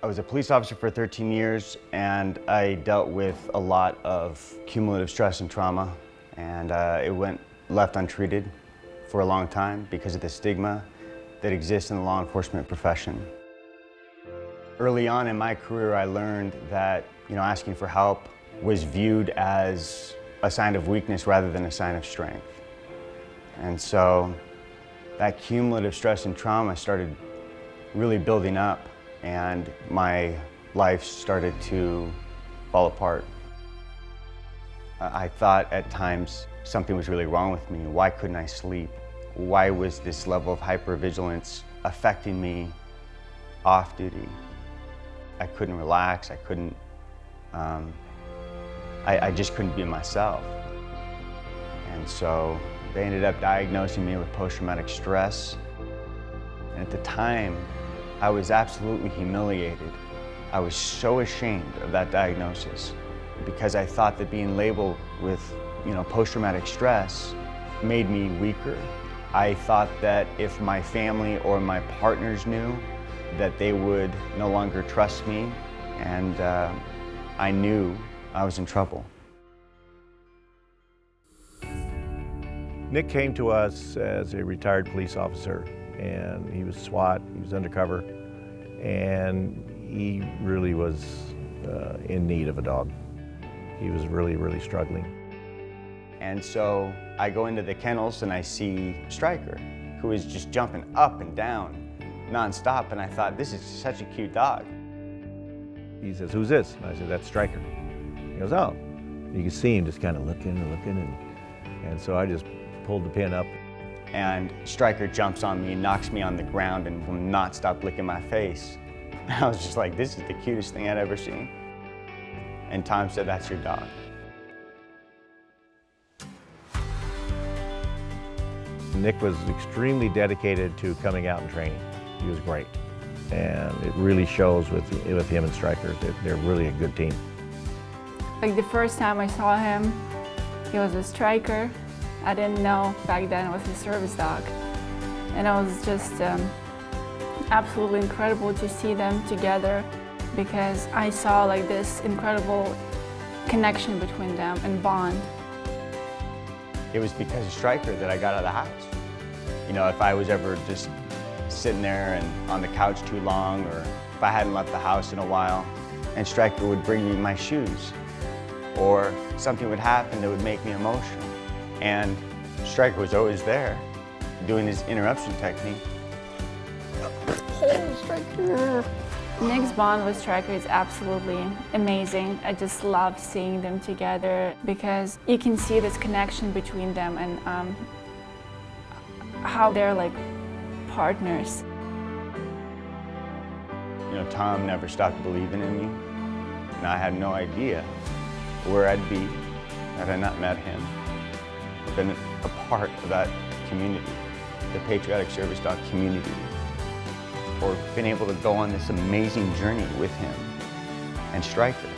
I was a police officer for 13 years, and I dealt with a lot of cumulative stress and trauma, and it went left untreated for a long time because of the stigma that exists in the law enforcement profession. Early on in my career, I learned that asking for help was viewed as a sign of weakness rather than a sign of strength. And so that cumulative stress and trauma started really building up, and my life started to fall apart. I thought at times something was really wrong with me. Why couldn't I sleep? Why was this level of hypervigilance affecting me off duty? I couldn't relax, I just couldn't be myself. And so they ended up diagnosing me with post-traumatic stress. And at the time, I was absolutely humiliated. I was so ashamed of that diagnosis because I thought that being labeled with post-traumatic stress made me weaker. I thought that if my family or my partners knew, that they would no longer trust me, and I knew I was in trouble. Nick came to us as a retired police officer, and he was SWAT, he was undercover, and he really was in need of a dog. He was really struggling. And so I go into the kennels and I see Stryker, who is just jumping up and down nonstop, and I thought, this is such a cute dog. He says, "Who's this?" And I said, "That's Stryker." He goes, "Oh." You can see him just kind of looking, and so I just pulled the pin up. And Stryker jumps on me and knocks me on the ground and will not stop licking my face. I was just like, this is the cutest thing I'd ever seen. And Tom said, "That's your dog." Nick was extremely dedicated to coming out and training. He was great. And it really shows with him and Stryker that they're really a good team. Like the first time I saw him, he was a Stryker. I didn't know back then it was a service dog. And it was just absolutely incredible to see them together because I saw like this incredible connection between them and bond. It was because of Stryker that I got out of the house. If I was ever just sitting there and on the couch too long, or if I hadn't left the house in a while, and Stryker would bring me my shoes, or something would happen that would make me emotional. And Stryker was always there, doing his interruption technique. Oh, Stryker! Nick's bond with Stryker is absolutely amazing. I just love seeing them together because you can see this connection between them and how they're like partners. Tom never stopped believing in me, and I had no idea where I'd be had I not met him. I've been a part of that community, the Patriotic Service Dog community, or been able to go on this amazing journey with him and Stryker.